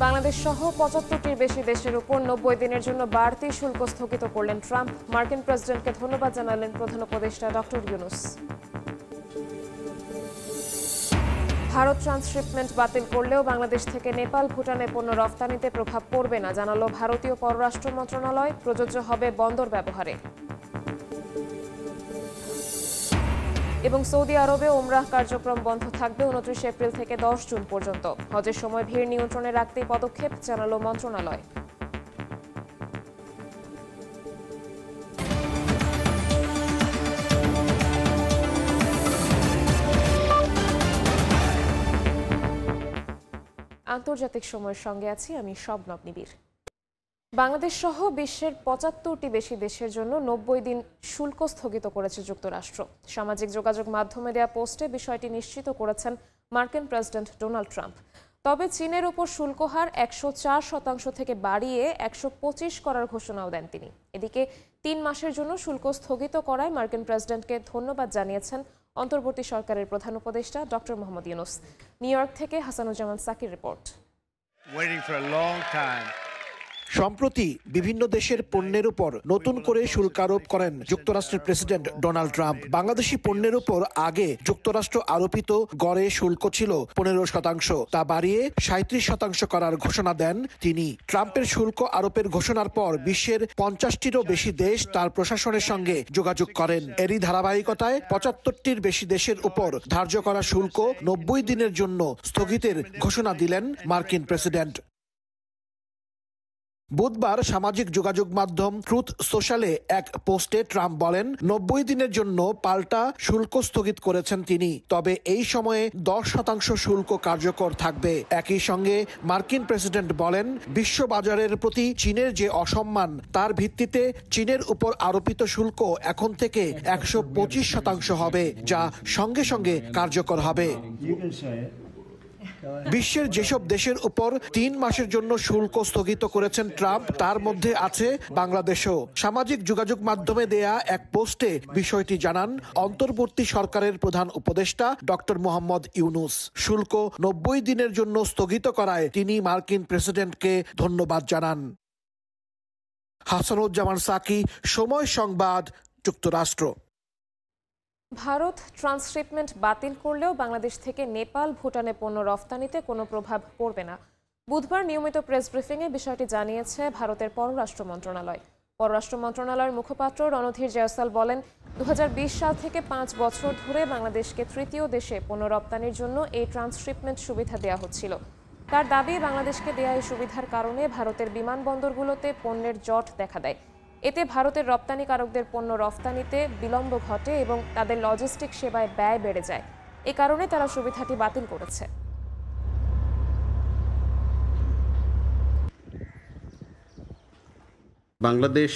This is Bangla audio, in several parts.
বাংলাদেশ সহ ৭৫টির বেশি দেশের উপর ৯০ দিনের জন্য বাড়তি শুল্ক স্থগিত করলেন ট্রাম্প। মার্কিন প্রেসিডেন্টকে ধন্যবাদ জানালেন প্রধান উপদেষ্টা ডক্টর ইউনূস। ভারত ট্রান্সশিপমেন্ট বাতিল করলেও বাংলাদেশ থেকে নেপাল, ভুটানে পণ্য রফতানিতে প্রভাব পড়বে না জানালো ভারতীয় পররাষ্ট্র মন্ত্রণালয়। প্রযোজ্য হবে বন্দর ব্যবহারে। এবং সৌদি আরবে ওমরাহ কার্যক্রম বন্ধ থাকবে ২৯ এপ্রিল থেকে ১০ জুন পর্যন্ত। হজের সময় ভিড় নিয়ন্ত্রণে রাখতেই পদক্ষেপ জানালো মন্ত্রণালয়। আন্তর্জাতিক সময়ের সঙ্গে আছি আমি শবনব নিবিড়। বাংলাদেশ সহ বিশ্বের ৭৫টি বেশি দেশের জন্য ৯০ দিন শুল্ক স্থগিত করেছে যুক্তরাষ্ট্র। সামাজিক যোগাযোগ মাধ্যমে দেয়া পোস্টে বিষয়টি নিশ্চিত করেছেন মার্কিন প্রেসিডেন্ট ডোনাল্ড ট্রাম্প। তবে চীনের উপর শুল্ক হার ১০৪% থেকে বাড়িয়ে ১২৫ করার ঘোষণাও দেন তিনি। এদিকে ৩ মাসের জন্য শুল্ক স্থগিত করায় মার্কিন প্রেসিডেন্টকে ধন্যবাদ জানিয়েছেন অন্তর্বর্তী সরকারের প্রধান উপদেষ্টা doctor Mohammad Yunus. New York থেকে হাসানুজ্জামান সাকির রিপোর্ট। সম্প্রতি বিভিন্ন দেশের পণ্যের উপর নতুন করে শুল্ক আরোপ করেন যুক্তরাষ্ট্রের প্রেসিডেন্ট ডোনাল্ড ট্রাম্প। বাংলাদেশি পণ্যের উপর আগে যুক্তরাষ্ট্র আরোপিত গড়ে শুল্ক ছিল ১৫%, তা বাড়িয়ে ৩৭% করার ঘোষণা দেন তিনি। ট্রাম্পের শুল্ক আরোপের ঘোষণার পর বিশ্বের ৫০টিরও বেশি দেশ তার প্রশাসনের সঙ্গে যোগাযোগ করেন। এরই ধারাবাহিকতায় ৭৫টির বেশি দেশের উপর ধার্য করা শুল্ক ৯০ দিনের জন্য স্থগিতের ঘোষণা দিলেন মার্কিন প্রেসিডেন্ট। বুধবার সামাজিক যোগাযোগ মাধ্যম ট্রুথ সোশ্যালে এক পোস্টে ট্রাম্প বলেন ৯০ দিনের জন্য পাল্টা শুল্ক স্থগিত করেছেন তিনি। তবে এই সময়ে ১০% শুল্ক কার্যকর থাকবে। একই সঙ্গে মার্কিন প্রেসিডেন্ট বলেন বিশ্ববাজারের প্রতি চীনের যে অসম্মান তার ভিত্তিতে চীনের উপর আরোপিত শুল্ক এখন থেকে ১২৫% হবে, যা সঙ্গে সঙ্গে কার্যকর হবে। বিশ্বের যেসব দেশের উপর ৩ মাসের জন্য শুল্ক স্থগিত করেছেন ট্রাম্প, তার মধ্যে আছে বাংলাদেশও। সামাজিক যোগাযোগ মাধ্যমে দেয়া এক পোস্টে বিষয়টি জানান অন্তর্বর্তী সরকারের প্রধান উপদেষ্টা ডক্টর মোহাম্মদ ইউনূস। শুল্ক ৯০ দিনের জন্য স্থগিত করায় তিনি মার্কিন প্রেসিডেন্টকে ধন্যবাদ জানান। হাসানুজ্জামান সাকি, সময় সংবাদ, যুক্তরাষ্ট্র। ভারত ট্রান্সশিপমেন্ট বাতিল করলেও বাংলাদেশ থেকে নেপাল, ভুটানে পণ্য রফতানিতে কোনো প্রভাব পড়বে না। বুধবার নিয়মিত প্রেস ব্রিফিংয়ে বিষয়টি জানিয়েছে ভারতের পররাষ্ট্র মন্ত্রণালয়। পররাষ্ট্র মন্ত্রণালয়ের মুখপাত্র রণধীর জয়সাল বলেন ২০২০ সাল থেকে ৫ বছর ধরে বাংলাদেশকে তৃতীয় দেশে পণ্য রপ্তানির জন্য এই ট্রান্সশিপমেন্ট সুবিধা দেওয়া হচ্ছিল। তার দাবি বাংলাদেশকে দেয়া এই সুবিধার কারণে ভারতের বিমানবন্দরগুলোতে পণ্যের জট দেখা দেয়। এতে ভারতের রপ্তানিকারকদের পণ্য রফতানিতে বিলম্ব ঘটে এবং তাদের লজিস্টিক সেবায় ব্যয় বেড়ে যায়। এ কারণে তারা সুবিধাটি বাতিল করেছে। বাংলাদেশ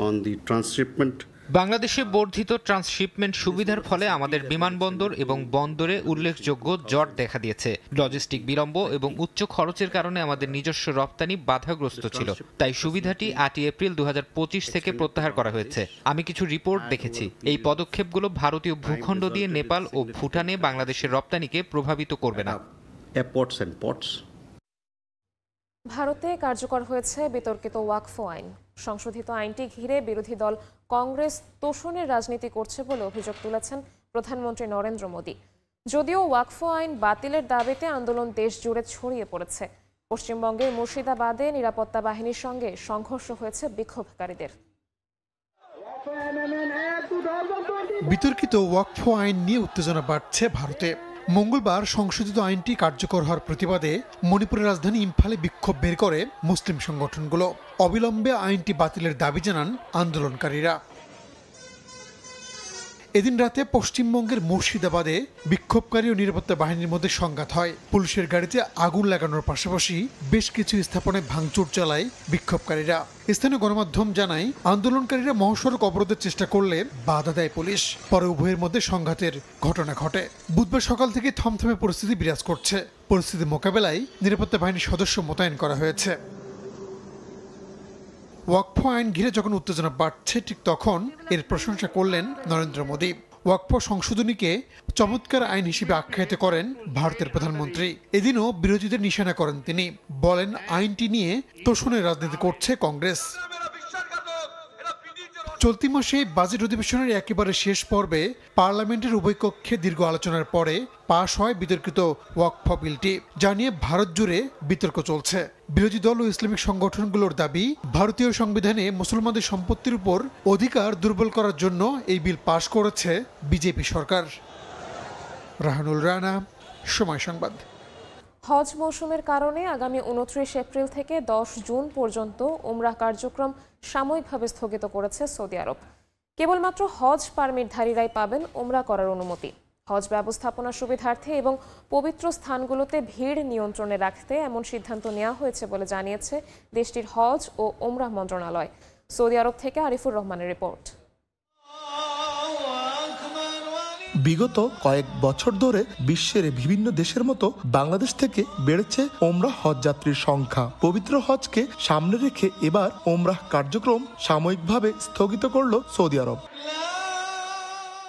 on the transshipment বাংলাদেশে বর্ধিত ট্রান্সশিপমেন্ট সুবিধার ফলে আমাদের বিমানবন্দর এবং বন্দরে উল্লেখযোগ্য জট দেখা দিয়েছে। লজিস্টিক বিলম্ব এবং উচ্চ খরচের কারণে আমাদের নিজস্ব রপ্তানি বাধাগ্রস্ত ছিল। তাই সুবিধাটি ৮ এপ্রিল ২০২৫ থেকে প্রত্যাহার করা হয়েছে। আমি কিছু রিপোর্ট দেখেছি। এই পদক্ষেপগুলো ভারতীয় ভূখণ্ড দিয়ে নেপাল ও ভুটানে বাংলাদেশের রপ্তানিকে প্রভাবিত করবে না। ভারতে কার্যকর হয়েছে বিতর্কিত ওয়াকফ আইন। সংশোধিত আইনটি ঘিরে বিরোধী দল কংগ্রেস তোষণের রাজনীতি করছে বলে অভিযোগ তুলেছেন প্রধানমন্ত্রী নরেন্দ্র মোদী। যদিও ওয়াকফ আইন বাতিলের দাবিতে আন্দোলন দেশ জুড়ে ছড়িয়ে পড়েছে। পশ্চিমবঙ্গের মুর্শিদাবাদে নিরাপত্তা বাহিনীর সঙ্গে সংঘর্ষ হয়েছে বিক্ষোভকারীদের। বিতর্কিত ওয়াকফ আইন নিয়ে উত্তেজনা বাড়ছে ভারতে। মঙ্গলবার সংশোধিত আইনটি কার্যকর হওয়ার প্রতিবাদে মণিপুরের রাজধানী ইম্ফলে বিক্ষোভ বের করে মুসলিম সংগঠনগুলো। অবিলম্বে আইনটি বাতিলের দাবি জানান আন্দোলনকারীরা। এদিন রাতে পশ্চিমবঙ্গের মুর্শিদাবাদে বিক্ষোভকারী ও নিরাপত্তা বাহিনীর মধ্যে সংঘাত হয়। পুলিশের গাড়িতে আগুন লাগানোর পাশাপাশি বেশ কিছু স্থাপনায় ভাঙচুর চালায় বিক্ষোভকারীরা। স্থানীয় গণমাধ্যম জানায় আন্দোলনকারীরা মহাসড়ক অবরোধের চেষ্টা করলে বাধা দেয় পুলিশ। পরে উভয়ের মধ্যে সংঘাতের ঘটনা ঘটে। বুধবার সকাল থেকে থমথমে পরিস্থিতি বিরাজ করছে। পরিস্থিতি মোকাবেলায় নিরাপত্তা বাহিনীর সদস্য মোতায়েন করা হয়েছে। ওয়াকফ আইন ঘিরে যখন উত্তেজনা বাড়ছে ঠিক তখন এর প্রশংসা করলেন নরেন্দ্র মোদী। ওয়াকফ সংশোধনীকে চমৎকার আইন হিসেবে আখ্যায়িত করেন ভারতের প্রধানমন্ত্রী। এদিনও বিরোধীদের নিশানা করেন তিনি, বলেন আইনটি নিয়ে তোষণের রাজনীতি করছে কংগ্রেস। চলতি মাসে বাজেট অধিবেশনের একেবারে শেষ পর্বে পার্লামেন্টের উভয় কক্ষে দীর্ঘ আলোচনার পরে পাশ হয় বিতর্কিত ওয়াকফ বিলটি, যা নিয়ে ভারত জুড়ে বিতর্ক চলছে। বিরোধী দল ও ইসলামিক সংগঠনগুলোর দাবি, ভারতীয় সংবিধানে মুসলমানদের সম্পত্তির উপর অধিকার দুর্বল করার জন্য এই বিল পাশ করেছে বিজেপি সরকার। রাহানুল রানা, সময় সংবাদ। হজ মৌসুমের কারণে আগামী 29 এপ্রিল থেকে 10 জুন পর্যন্ত উমরাহ কার্যক্রম সাময়িকভাবে স্থগিত করেছে সৌদি আরব। কেবলমাত্র হজ পারমিটধারীরাই পাবেন উমরাহ করার অনুমতি। হজ ব্যবস্থাপনার সুবিধার্থে এবং পবিত্র স্থানগুলোতে ভিড় নিয়ন্ত্রণে রাখতে এমন সিদ্ধান্ত নেওয়া হয়েছে বলে জানিয়েছে দেশটির হজ ও উমরাহ মন্ত্রণালয়। সৌদি আরব থেকে আরিফুর রহমানের রিপোর্ট। বিগত কয়েক বছর ধরে বিশ্বের বিভিন্ন দেশের মতো বাংলাদেশ থেকে বেড়েছে ওমরাহ হজ যাত্রীর সংখ্যা। পবিত্র হজকে সামনে রেখে এবার ওমরাহ কার্যক্রম সাময়িকভাবে স্থগিত করল সৌদি আরব।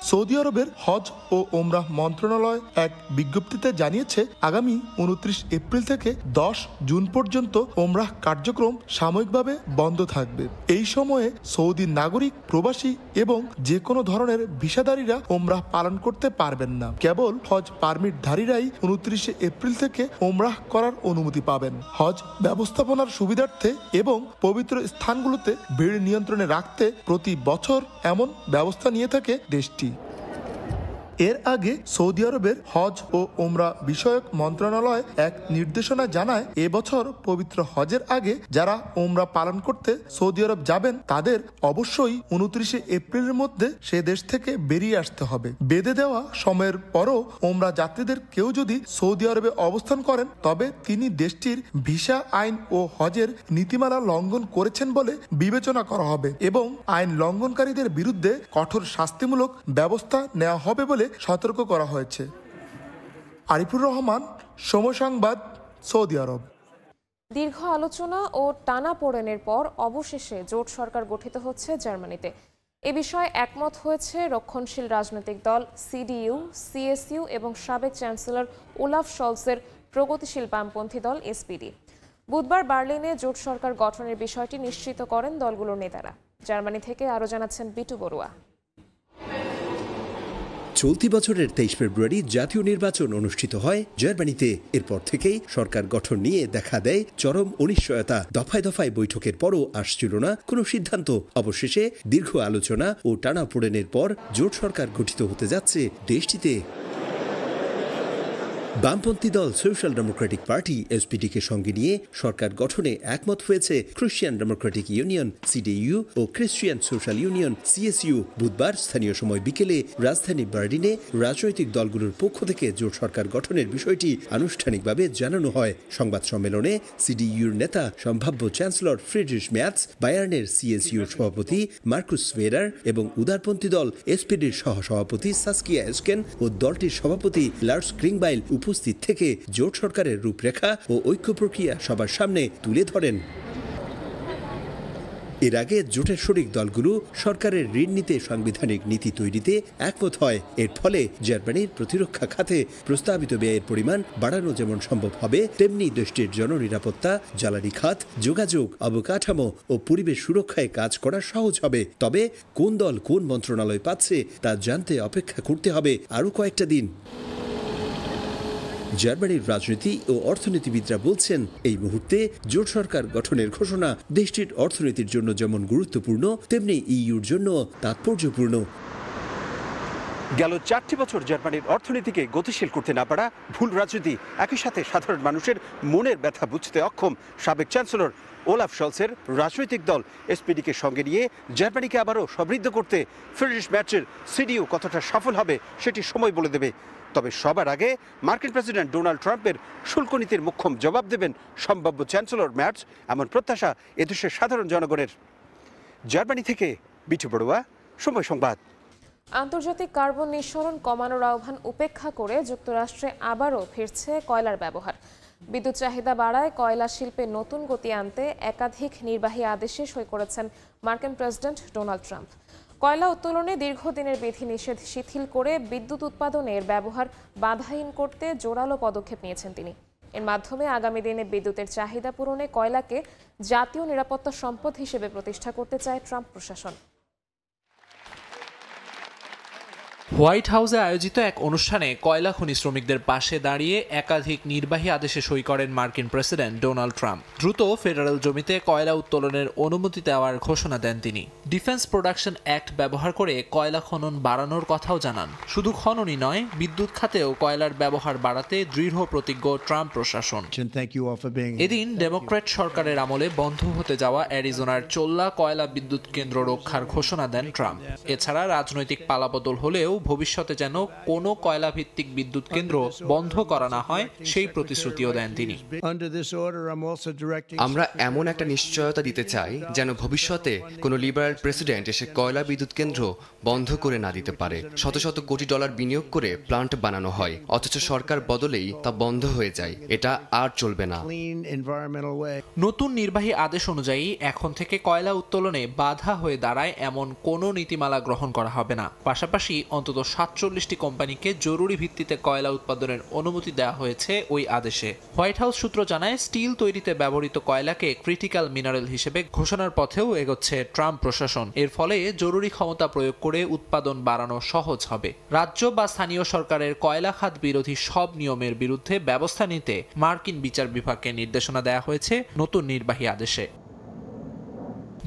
সৌদি আরবের হজ ও ওমরাহ মন্ত্রণালয় এক বিজ্ঞপ্তিতে জানিয়েছে, আগামী 29 এপ্রিল থেকে 10 জুন পর্যন্ত ওমরাহ কার্যক্রম সাময়িকভাবে বন্ধ থাকবে। এই সময়ে সৌদি নাগরিক, প্রবাসী এবং যে কোনো ধরনের ভিসাধারীরা ওমরাহ পালন করতে পারবেন না। কেবল হজ পারমিটধারীরাই 29 এপ্রিল থেকে ওমরাহ করার অনুমতি পাবেন। হজ ব্যবস্থাপনার সুবিধার্থে এবং পবিত্র স্থানগুলোতে ভিড় নিয়ন্ত্রণে রাখতে প্রতি বছর এমন ব্যবস্থা নিয়ে থাকে দেশটি। এর আগে সৌদি আরবের হজ ও ওমরাহ বিষয়ক মন্ত্রণালয় এক নির্দেশনা জানায়, এবছর পবিত্র হজের আগে যারা ওমরাহ পালন করতে সৌদি আরব যাবেন তাদের অবশ্যই 29 এপ্রিলের মধ্যে সে দেশ থেকে বেরিয়ে আসতে হবে। বেঁধে দেওয়া সময়ের পরও ওমরাহ যাত্রীদের কেউ যদি সৌদি আরবে অবস্থান করেন তবে তিনি দেশটির ভিসা আইন ও হজের নীতিমালা লঙ্ঘন করেছেন বলে বিবেচনা করা হবে এবং আইন লঙ্ঘনকারীদের বিরুদ্ধে কঠোর শাস্তিমূলক ব্যবস্থা নেওয়া হবে বলে সতর্ক করা হয়েছে। আরিফুর রহমান, সময় সংবাদ, সৌদি আরব। দীর্ঘ আলোচনা ও টানাপোড়েনের পর অবশেষে জোট সরকার গঠিত হচ্ছে জার্মানিতে। এ বিষয়ে একমত হয়েছে রক্ষণশীল রাজনৈতিক দল সিডিইউ, সিএসইউ এবং সাবেক চ্যান্সেলর ওলাফ শলসের প্রগতিশীল বামপন্থী দল এসপিডি। বুধবার বার্লিনে জোট সরকার গঠনের বিষয়টি নিশ্চিত করেন দলগুলোর নেতারা। জার্মানি থেকে আরও জানাচ্ছেন বিটু বড়ুয়া। চলতি বছরের 23 ফেব্রুয়ারি জাতীয় নির্বাচন অনুষ্ঠিত হয় জার্মানিতে। এরপর থেকেই সরকার গঠন নিয়ে দেখা দেয় চরম অনিশ্চয়তা। দফায় দফায় বৈঠকের পরও আসছিল না কোনো সিদ্ধান্ত। অবশেষে দীর্ঘ আলোচনা ও টানাপোড়েনের পর জোট সরকার গঠিত হতে যাচ্ছে দেশটিতে। বামপন্থী দল সোশ্যাল ডেমোক্রেটিক পার্টি এসপিডিকে সঙ্গে নিয়ে সরকার গঠনে একমত হয়েছে ক্রিশ্চিয়ান ডেমোক্রেটিক ইউনিয়ন সিডিইউ ও ক্রিশ্চিয়ান সোশ্যাল ইউনিয়ন সিএসইউ। বুধবার স্থানীয় সময় বিকেলে রাজধানী বার্লিনে রাজনৈতিক দলগুলোর পক্ষ থেকে জোট সরকার গঠনের বিষয়টি আনুষ্ঠানিকভাবে জানানো হয়। সংবাদ সম্মেলনে সিডিইউর নেতা সম্ভাব্য চ্যান্সেলর ফ্রিডরিশ ম্যাটস, বায়ার্নের সিএসইউর সভাপতি মার্কুস ওয়েরার এবং উদারপন্থী দল এসপিডির সহসভাপতি সাস্কিয়া এসকেন ও দলটির সভাপতি লার্স ক্রিংবাইল উপস্থিত থেকে জোট সরকারের রূপরেখা ও ঐক্য প্রক্রিয়া সবার সামনে তুলে ধরেন। এর আগে জোটের শরিক দলগুলো সরকারের ঋণ নিতে সাংবিধানিক নীতি তৈরিতে একমত হয়। এর ফলে জার্মানির প্রতিরক্ষা খাতে প্রস্তাবিত ব্যয়ের পরিমাণ বাড়ানো যেমন সম্ভব হবে, তেমনি দেশটির জননিরাপত্তা, জ্বালানি খাত, যোগাযোগ, অবকাঠামো ও পরিবেশ সুরক্ষায় কাজ করা সহজ হবে। তবে কোন দল কোন মন্ত্রণালয় পাচ্ছে তা জানতে অপেক্ষা করতে হবে আরও কয়েকটা দিন। জার্মানির রাজনীতি ও অর্থনীতিবিদরা বলছেন, এই মুহূর্তে জোট সরকার গঠনের ঘোষণা দেশটির অর্থনীতির জন্য যেমন গুরুত্বপূর্ণ তেমনি ইইউর জন্য তাৎপর্যপূর্ণ। গেল 4টি বছর জার্মানির অর্থনীতিকে গতিশীল করতে না পারা, ভুল রাজনীতি, একই সাথে সাধারণ মানুষের মনের ব্যথা বুঝতে অক্ষম সাবেক চ্যান্সেলর ওলাফ শলসের রাজনৈতিক দল এসপিডিকে সঙ্গে নিয়ে জার্মানিকে আবারও সমৃদ্ধ করতে ফ্রিডরিশ ম্যাটসের সিডিইউ কতটা সফল হবে সেটি সময় বলে দেবে। তবে সবার আগে মার্কিন প্রেসিডেন্ট ডোনাল্ড ট্রাম্পের শুল্ক নীতির মোক্ষম জবাব দেবেন সম্ভাব্য চ্যান্সেলর ম্যাটস, এমন প্রত্যাশা এদেশের সাধারণ জনগণের। জার্মানি থেকে বিটু বড়ুয়া, সময় সংবাদ। আন্তর্জাতিক কার্বন নিঃসরণ কমানোর আহ্বান উপেক্ষা করে যুক্তরাষ্ট্রে আবারও ফিরছে কয়লার ব্যবহার। বিদ্যুৎ চাহিদা বাড়ায় কয়লা শিল্পে নতুন গতি আনতে একাধিক নির্বাহী আদেশে সই করেছেন মার্কিন প্রেসিডেন্ট ডোনাল্ড ট্রাম্প। কয়লা উত্তোলনে দীর্ঘদিনের বিধিনিষেধ শিথিল করে বিদ্যুৎ উৎপাদনের ব্যবহার বাধাহীন করতে জোরালো পদক্ষেপ নিয়েছেন তিনি। এর মাধ্যমে আগামী দিনে বিদ্যুতের চাহিদা পূরণে কয়লাকে জাতীয় নিরাপত্তা সম্পদ হিসেবে প্রতিষ্ঠা করতে চায় ট্রাম্প প্রশাসন। হোয়াইট হাউসে আয়োজিত এক অনুষ্ঠানে কয়লা খনি শ্রমিকদের পাশে দাঁড়িয়ে একাধিক নির্বাহী আদেশে সই করেন মার্কিন প্রেসিডেন্ট ডোনাল্ড ট্রাম্প। দ্রুত ফেডারেল জমিতে কয়লা উত্তোলনের অনুমতি দেওয়ার ঘোষণা দেন তিনি। ডিফেন্স প্রোডাকশন অ্যাক্ট ব্যবহার করে কয়লা খনন বাড়ানোর কথাও জানান। শুধু খননই নয়, বিদ্যুৎ খাতেও কয়লার ব্যবহার বাড়াতে দৃঢ় প্রতিজ্ঞ ট্রাম্প প্রশাসন। এদিন ডেমোক্র্যাট সরকারের আমলে বন্ধ হতে যাওয়া অ্যারিজোনার চোল্লা কয়লা বিদ্যুৎ কেন্দ্র রক্ষার ঘোষণা দেন ট্রাম্প। এছাড়া রাজনৈতিক পালাবদল হলেও ভবিষ্যতে যেন কোনো কয়লা ভিত্তিক বিদ্যুৎ কেন্দ্র বন্ধ করা না হয় সেই প্রতিশ্রুতিও দেন তিনি। আমরা এমন একটা নিশ্চয়তা দিতে চাই যেন ভবিষ্যতে কোনো লিবারেল প্রেসিডেন্ট এসে কয়লা বিদ্যুৎ কেন্দ্র বন্ধ করে না দিতে পারে। শত শত কোটি ডলার বিনিয়োগ করে প্লান্ট বানানো হয়, অথচ সরকার বদলেই তা বন্ধ হয়ে যায়। এটা আর চলবে না। নতুন নির্বাহী আদেশ অনুযায়ী এখন থেকে কয়লা উত্তোলনে বাধা হয়ে দাঁড়ায় এমন কোনো নীতিমালা গ্রহণ করা হবে না। পাশাপাশি অন্তত 47টি কোম্পানিকে জরুরি ভিত্তিতে কয়লা উৎপাদনের অনুমতি দেওয়া হয়েছে ওই আদেশে। হোয়াইট হাউস সূত্র জানায়, স্টিল তৈরিতে ব্যবহৃত কয়লাকে ক্রিটিক্যাল মিনারেল হিসেবে ঘোষণার পথেও এগোচ্ছে ট্রাম্প প্রশাসন। এর ফলে জরুরি ক্ষমতা প্রয়োগ করে উৎপাদন বাড়ানো সহজ হবে। রাজ্য বা স্থানীয় সরকারের কয়লা খাত বিরোধী সব নিয়মের বিরুদ্ধে ব্যবস্থা নিতে মার্কিন বিচার বিভাগকে নির্দেশনা দেওয়া হয়েছে নতুন নির্বাহী আদেশে।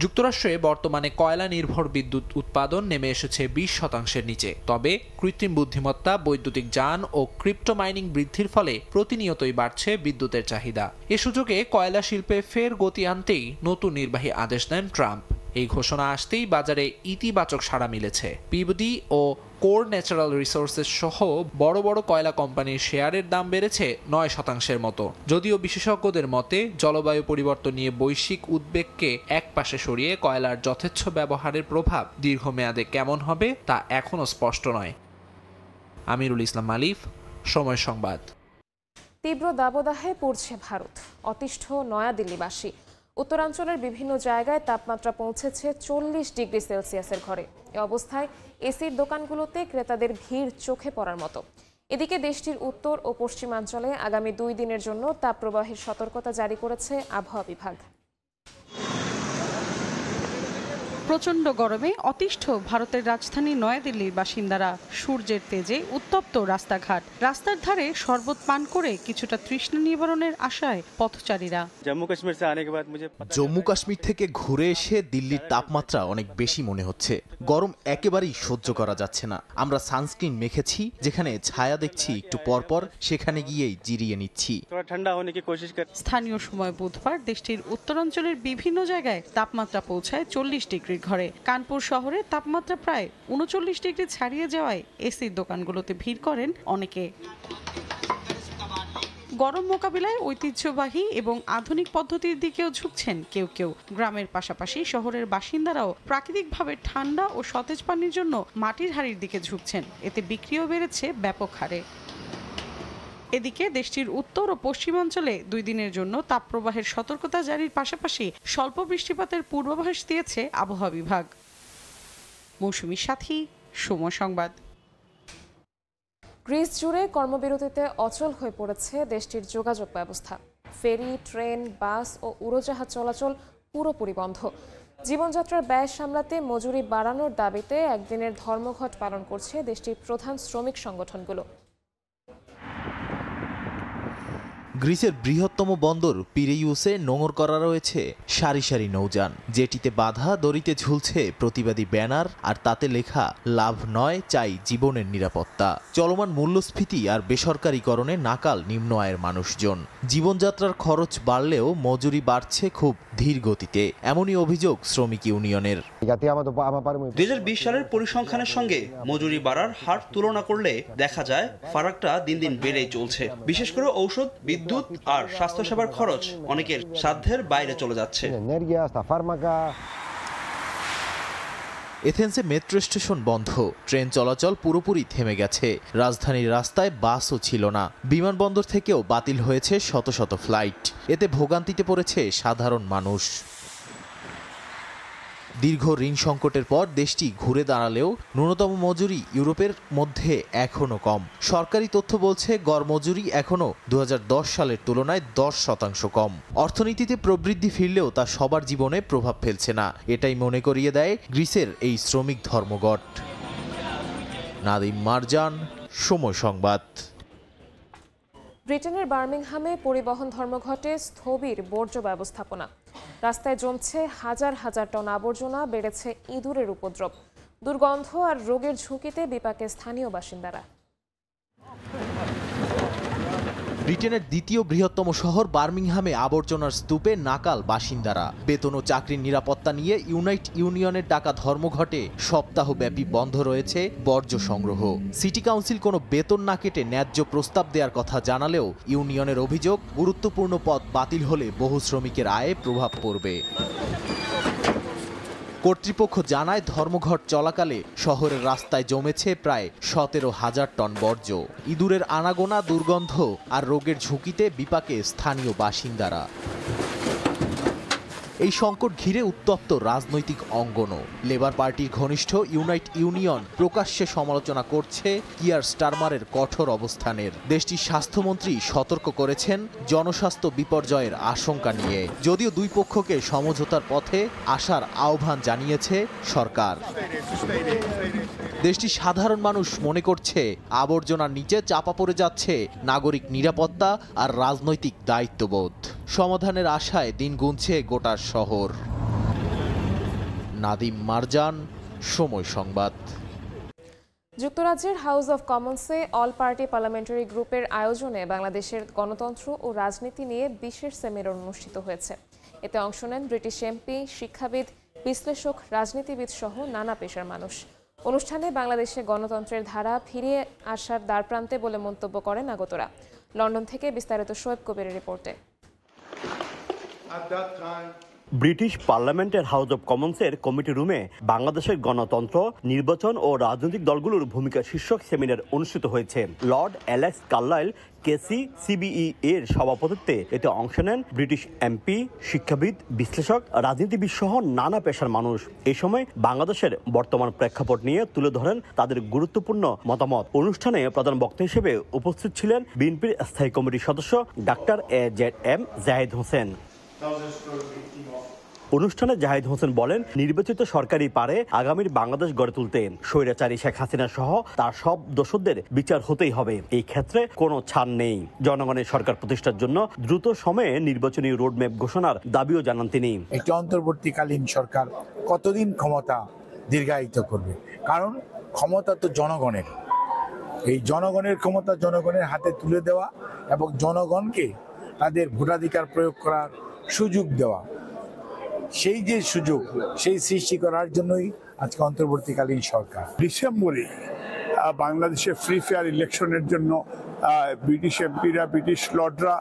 যুক্তরাষ্ট্রে বর্তমানে কয়লা নির্ভর বিদ্যুৎ উৎপাদন নেমে এসেছে 20% নিচে। তবে কৃত্রিম বুদ্ধিমত্তা, বৈদ্যুতিক যান ও ক্রিপ্টো মাইনিং বৃদ্ধির ফলে প্রতিনিয়তই বাড়ছে বিদ্যুতের চাহিদা। এ সুযোগে কয়লা শিল্পে ফের গতি আনতেই নতুন নির্বাহী আদেশ দেন ট্রাম্প। এই ঘোষণা আসতেই বাজারে ইতিবাচক সাড়া মিলেছে। পিবডি ও কোর ন্যাচারাল রিসোর্সেস সহ বড় বড় কয়লা কোম্পানির শেয়ারের দাম বেড়েছে 9% মতো। যদিও বিশেষজ্ঞদের মতে জলবায়ু পরিবর্তন নিয়ে বৈশ্বিক উদ্বেগকে একপাশে সরিয়ে কয়লার যথেচ্ছ ব্যবহারের প্রভাব দীর্ঘমেয়াদে কেমন হবে তা এখনও স্পষ্ট নয়। আমিরুল ইসলাম মালিফ, সময় সংবাদ। তীব্র দাবদাহে পড়ছে ভারত, অতিষ্ঠ নয়াদিল্লিবাসী। উত্তরাঞ্চলের বিভিন্ন জায়গায় তাপমাত্রা পৌঁছেছে 40 ডিগ্রি সেলসিয়াসের ঘরে। এ অবস্থায় এসির দোকানগুলোতে ক্রেতাদের ভিড় চোখে পড়ার মতো। এদিকে দেশটির উত্তর ও পশ্চিমাঞ্চলে আগামী 2 দিনের জন্য তাপপ্রবাহের সতর্কতা জারি করেছে আবহাওয়া বিভাগ। প্রচণ্ড গরমে অতিষ্ঠ ভারতের রাজধানী নয়াদিল্লির বাসিন্দারা। সূর্যের তেজে উত্তপ্ত রাস্তাঘাট, রাস্তার ধারে শরবত পান করে কিছুটা তৃষ্ণা নিবারণের আশায় পথচারীরা। জম্মু কাশ্মীর থেকে ঘুরে এসে দিল্লির তাপমাত্রা অনেক বেশি মনে হচ্ছে। গরম একেবারেই সহ্য করা যাচ্ছে না। আমরা সানস্ক্রিন মেখেছি, যেখানে ছায়া দেখছি একটু পরপর সেখানে গিয়েই জিরিয়ে নিচ্ছি। স্থানীয় সময় বুধবার দেশটির উত্তরাঞ্চলের বিভিন্ন জায়গায় তাপমাত্রা পৌঁছায় 40 ডিগ্রির ঘরে। কানপুর শহরে তাপমাত্রা প্রায় 39 ডিগ্রি ছাড়িয়ে যাওয়ায় এসির দোকানগুলোতে ভিড় করেন অনেকে। গরম মোকাবিলায় ঐতিহ্যবাহী এবং আধুনিক পদ্ধতির দিকেও ঝুঁকছেন কেউ কেউ। গ্রামের পাশাপাশি শহরের বাসিন্দারাও প্রাকৃতিকভাবে ঠান্ডা ও সতেজ পানির জন্য মাটির হাঁড়ির দিকে ঝুঁকছেন। এতে বিক্রিও বেড়েছে ব্যাপক হারে। এদিকে দেশটির উত্তর ও পশ্চিমাঞ্চলে 2 দিনের জন্য তাপপ্রবাহের সতর্কতা জারির পাশাপাশি স্বল্প বৃষ্টিপাতের পূর্বাভাস দিয়েছে আবহাওয়া বিভাগ। মৌসুমী সাথী, সময় সংবাদ। গ্রিস জুড়ে কর্মবিরতিতে অচল হয়ে পড়েছে দেশটির যোগাযোগ ব্যবস্থা। ফেরি, ট্রেন, বাস ও উড়োজাহাজ চলাচল পুরোপুরি বন্ধ। জীবনযাত্রার ব্যয় সামলাতে মজুরি বাড়ানোর দাবিতে একদিনের ধর্মঘট পালন করছে দেশটির প্রধান শ্রমিক সংগঠনগুলো। গ্রিসের বৃহত্তম বন্দর পিরেইউসে নোঙর করা রয়েছে সারি সারি নৌযান, যেটিতে বাধা দড়িতে ঝুলছে প্রতিবাদী ব্যানার, আর তাতে লেখা লাভ নয়, চাই জীবনের নিরাপত্তা। চলমান মূল্যস্ফীতি আর বেসরকারীকরণে নাকাল নিম্ন আয়ের মানুষজন। জীবনযাত্রার খরচ বাড়লেও মজুরি বাড়ছে খুব ধীর গতিতে, এমনই অভিযোগ শ্রমিক ইউনিয়নের। 2020 সালের পরিসংখ্যানের সঙ্গে মজুরি বাড়ার হার তুলনা করলে দেখা যায় ফারাকটা দিন দিন বেড়েই চলছে। বিশেষ করে ঔষধ, বিদ্যুৎ আর স্বাস্থ্যসেবার খরচ অনেকের সাধ্যের বাইরে চলে যাচ্ছে। এথেন্সে মেট্রো স্টেশন বন্ধ, ট্রেন চলাচল পুরোপুরি থেমে গেছে। রাজধানীর রাস্তায় বাসও ছিল না। বিমানবন্দর থেকেও বাতিল হয়েছে শত শত ফ্লাইট। এতে ভোগান্তিতে পড়েছে সাধারণ মানুষ। দীর্ঘ ঋণ সংকটের পর দেশটি ঘুরে দাঁড়ালেও ন্যূনতম মজুরি ইউরোপের মধ্যে এখনও কম। সরকারি তথ্য বলছে গড় মজুরি এখনও 2010 সালের তুলনায় 10% কম। অর্থনীতিতে প্রবৃদ্ধি ফিরলেও তা সবার জীবনে প্রভাব ফেলছে না, এটাই মনে করিয়ে দেয় গ্রিসের এই শ্রমিক ধর্মঘট। নাদিম মারজান, সময় সংবাদ। ব্রিটেনের বার্মিংহামে পরিবহন ধর্মঘটে স্থবির বর্জ্য ব্যবস্থাপনা। রাস্তায় জমছে হাজার হাজার টন আবর্জনা, বেড়েছে ইঁদুরের উপদ্রব। দুর্গন্ধ আর রোগের ঝুঁকিতে বিপাকে স্থানীয় বাসিন্দারা। ব্রিটেনের দ্বিতীয় বৃহত্তম শহর বার্মিংহামে আবর্জনার স্তূপে নাকাল বাসিন্দারা। বেতন ও চাকরির নিরাপত্তা নিয়ে ইউনাইট ইউনিয়নের ডাকা ধর্মঘটে সপ্তাহব্যাপী বন্ধ রয়েছে বর্জ্য সংগ্রহ। সিটি কাউন্সিল কোনো বেতন না কেটে ন্যায্য প্রস্তাব দেওয়ার কথা জানালেও ইউনিয়নের অভিযোগ, গুরুত্বপূর্ণ পদ বাতিল হলে বহু শ্রমিকের আয়ে প্রভাব পড়বে। কর্তৃপক্ষ জানায় ধর্মঘট চলাকালে শহরের রাস্তায় জমেছে প্রায় 17,000 টন বর্জ্য। ইঁদুরের আনাগোনা, দুর্গন্ধ আর রোগের ঝুঁকিতে বিপাকে স্থানীয় বাসিন্দারা। এই সংকট ঘিরে উত্তপ্ত রাজনৈতিক অঙ্গনও। লেবার পার্টির ঘনিষ্ঠ ইউনাইট ইউনিয়ন প্রকাশ্যে সমালোচনা করছে কিয়ার স্টারমারের কঠোর অবস্থানের। দেশটির স্বাস্থ্যমন্ত্রী সতর্ক করেছেন জনস্বাস্থ্য বিপর্যয়ের আশঙ্কা নিয়ে। যদিও দুই পক্ষকে সমঝোতার পথে আসার আহ্বান জানিয়েছে সরকার। দেশটির সাধারণ মানুষ মনে করছে আবর্জনার নিচে চাপা পড়ে যাচ্ছে নাগরিক নিরাপত্তা আর রাজনৈতিক দায়িত্ববোধ। সমাধানের আশায় দিন গুনছে গোটা শহর। নাদিম মারজান, সময় সংবাদ। যুক্তরাজ্যের হাউস অব কমন্সে অল পার্টি পার্লামেন্টারি গ্রুপের আয়োজনে বাংলাদেশের গণতন্ত্র ও রাজনীতি নিয়ে বিশেষ সেমিনার অনুষ্ঠিত হয়েছে। এতে অংশ নেন ব্রিটিশ এমপি, শিক্ষাবিদ, বিশ্লেষক, রাজনীতিবিদ সহ নানা পেশার মানুষ। অনুষ্ঠানে বাংলাদেশে গণতন্ত্রের ধারা ফিরিয়ে আসার দ্বারপ্রান্তে বলে মন্তব্য করেন আগতরা। লন্ডন থেকে বিস্তারিত শোয়েব কবিরের রিপোর্টে। ব্রিটিশ পার্লামেন্টের হাউস অব কমন্সের কমিটি রুমে বাংলাদেশের গণতন্ত্র, নির্বাচন ও রাজনৈতিক দলগুলোর ভূমিকা শীর্ষক সেমিনার অনুষ্ঠিত হয়েছে। লর্ড অ্যালেক্স কার্লাইল কেসি সিবিই এর সভাপতিত্বে এতে অংশ নেন ব্রিটিশ এমপি, শিক্ষাবিদ, বিশ্লেষক, রাজনীতিবিদ সহ নানা পেশার মানুষ। এই সময় বাংলাদেশের বর্তমান প্রেক্ষাপট নিয়ে তুলে ধরেন তাদের গুরুত্বপূর্ণ মতামত। অনুষ্ঠানে প্রধান বক্তা হিসেবে উপস্থিত ছিলেন বিএনপির স্থায়ী কমিটির সদস্য ডাক্তার AZM জাহিদ হোসেন। অনুষ্ঠানে জাহিদ হোসেন বলেন, নির্বাচিত সরকারই পারে আগামীর বাংলাদেশ গড়ে তুলতে। স্বৈরাচারী শেখ হাসিনা সহ তার সব দোষরদের বিচার হতেই হবে। এই ক্ষেত্রে কোনো ছাড় নেই। জনগণের সরকার প্রতিষ্ঠার জন্য দ্রুত সময়ে নির্বাচনী রোডম্যাপ ঘোষণার দাবিও জানান তিনি। একটি অন্তর্বর্তীকালীন সরকার কতদিন ক্ষমতা দীর্ঘায়িত করবে? কারণ ক্ষমতা তো জনগণের। এই জনগণের ক্ষমতা জনগণের হাতে তুলে দেওয়া এবং জনগণকে তাদের ভোটাধিকার প্রয়োগ করার সুযোগ দেওয়া, সেই যে সুযোগ সেই সৃষ্টি করার জন্যই আজকে অন্তর্বর্তীকালীন সরকার। ডিসেম্বরে বাংলাদেশে ফ্রি ফেয়ার ইলেকশনের জন্য ব্রিটিশ এমপিরা, ব্রিটিশ লর্ডরা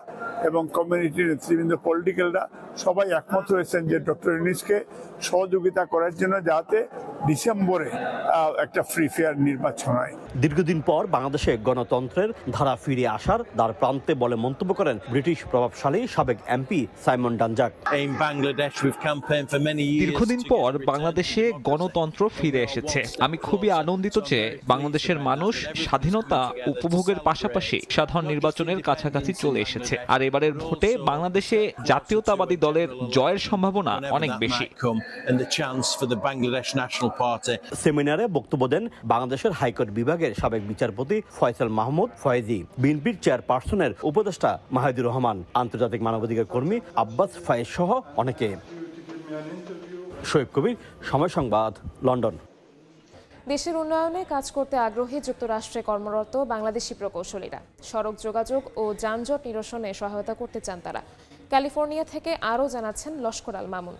এবং কমিউনিটির নেতৃবৃন্দ, পলিটিক্যালরা সবাই একমত হয়েছেন যে ডক্টর ইউনূসকে সহযোগিতা করার জন্য যাতে ডিসেম্বরে একটা ফ্রি ফেয়ার নির্বাচন হয়। দীর্ঘদিন পর বাংলাদেশে গণতন্ত্রের ধারা ফিরে আসার দ্বার প্রান্তে বলে মন্তব্য করেন ব্রিটিশ প্রভাবশালী সাবেক এমপি সাইমন ডানজাক। দীর্ঘদিন পর বাংলাদেশে গণতন্ত্র ফিরে এসেছে। আমি খুবই আনন্দিত যে বাংলাদেশের মানুষ স্বাধীনতা উপভোগের পাশাপাশি সাধারণ নির্বাচনের কাছাকাছি চলে এসেছে। আর এবারের ভোটে বাংলাদেশে জাতীয়তাবাদী দলের জয়ের সম্ভাবনা অনেক বেশি। সেমিনারে বক্তব্য দেন বাংলাদেশের হাইকোর্ট বিভাগের সাবেক বিচারপতি ফয়সাল মাহমুদ ফয়েজি, বিএনপির চেয়ারপারসনের উপদেষ্টা মাহিদুর রহমান, আন্তর্জাতিক মানবাধিকার কর্মী আব্বাস ফায়েজ সহ অনেকে। শোয়েব কবির, সময় সংবাদ, লন্ডন। দেশের উন্নয়নে কাজ করতে আগ্রহী যুক্তরাষ্ট্রে কর্মরত বাংলাদেশি প্রকৌশলীরা সড়ক যোগাযোগ ও যানজট নিরসনে সহায়তা করতে চান তারা। ক্যালিফোর্নিয়া থেকে আরও জানাচ্ছেন লস্কর আল মামুন।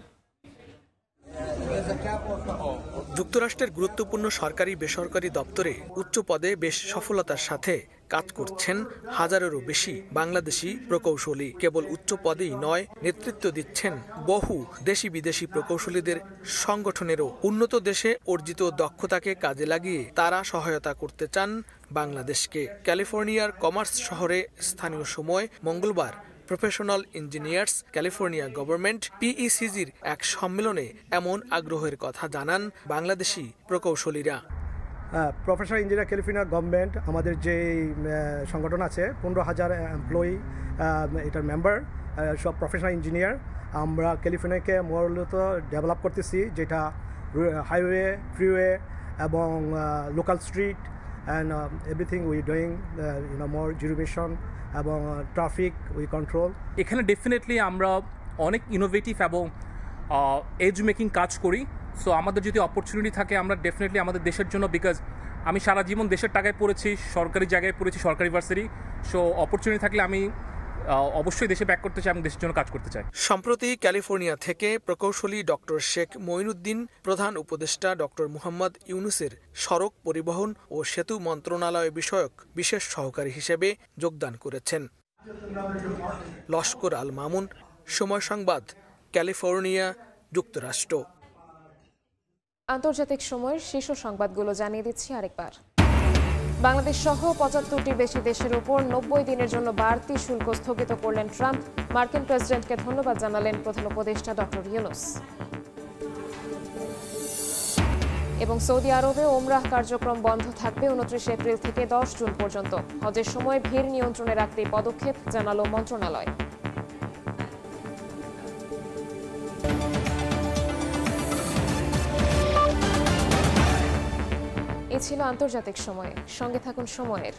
যুক্তরাষ্ট্রের গুরুত্বপূর্ণ সরকারি বেসরকারি দপ্তরে উচ্চ পদে বেশ সফলতার সাথে কাজ করছেন হাজারেরও বেশি বাংলাদেশি প্রকৌশলী। কেবল উচ্চ পদেই নয়, নেতৃত্ব দিচ্ছেন বহু দেশি বিদেশি প্রকৌশলীদের সংগঠনেরও। উন্নত দেশে অর্জিত দক্ষতাকে কাজে লাগিয়ে তারা সহায়তা করতে চান বাংলাদেশকে। ক্যালিফোর্নিয়ার কমার্স শহরে স্থানীয় সময় মঙ্গলবার প্রফেশনাল ইঞ্জিনিয়ার্স ক্যালিফোর্নিয়া গভর্নমেন্ট PECG'র এক সম্মেলনে এমন আগ্রহের কথা জানান বাংলাদেশি প্রকৌশলীরা। প্রফেশনাল ইঞ্জিনিয়ার ক্যালিফোর্নিয়া গভর্নমেন্ট আমাদের যে সংগঠন আছে 15,000 এমপ্লয়ি এটার মেম্বার সব প্রফেশনাল ইঞ্জিনিয়ার। আমরা ক্যালিফোর্নিয়াকে মূলত ডেভেলপ করতেছি, যেটা হাইওয়ে, ফ্রিওয়ে এবং local street and everything we doing more zero emission এবং ট্রাফিক উই কন্ট্রোল। এখানে ডেফিনেটলি আমরা অনেক ইনোভেটিভ এবং এজ মেকিং কাজ করি। সো আমাদের যদি অপরচুনিটি থাকে আমরা ডেফিনেটলি আমাদের দেশের জন্য, বিকজ আমি সারা জীবন দেশের টাকায় পড়েছি, সরকারি জায়গায় পড়েছি, সরকারি ভার্সিটি। সো অপরচুনিটি থাকলে আমি অবশ্যই দেশে ব্যাক করতে চাই এবং দেশের জন্য কাজ করতে চাই। সম্প্রতি ক্যালিফোর্নিয়া থেকে প্রকৌশলী ডক্টর শেখ মঈনুদ্দিন প্রধান উপদেষ্টা ডক্টর মুহাম্মদ ইউনুসের সড়ক পরিবহন ও সেতু মন্ত্রণালয় বিষয়ক বিশেষ সহকারী হিসেবে যোগদান করেছেন। লস্কর আল মামুন, সময় সংবাদ, ক্যালিফোর্নিয়া, যুক্তরাষ্ট্র। আন্তর্জাতিক সময়ের শীর্ষ সংবাদগুলো জানিয়ে দিচ্ছি আরেকবার। বাংলাদেশ সহ 75টির বেশি দেশের উপর 90 দিনের জন্য বাড়তি শুল্ক স্থগিত করলেন ট্রাম্প। মার্কিন প্রেসিডেন্টকে ধন্যবাদ জানালেন প্রধান উপদেষ্টা ডক্টর ইউনুস। এবং সৌদি আরবে ওমরাহ কার্যক্রম বন্ধ থাকবে 29 এপ্রিল থেকে 10 জুন পর্যন্ত। হজের সময় ভিড় নিয়ন্ত্রণে রাখতে পদক্ষেপ জানালো মন্ত্রণালয়। এ ছিল আন্তর্জাতিক সময়। সঙ্গে থাকুন সময়ের।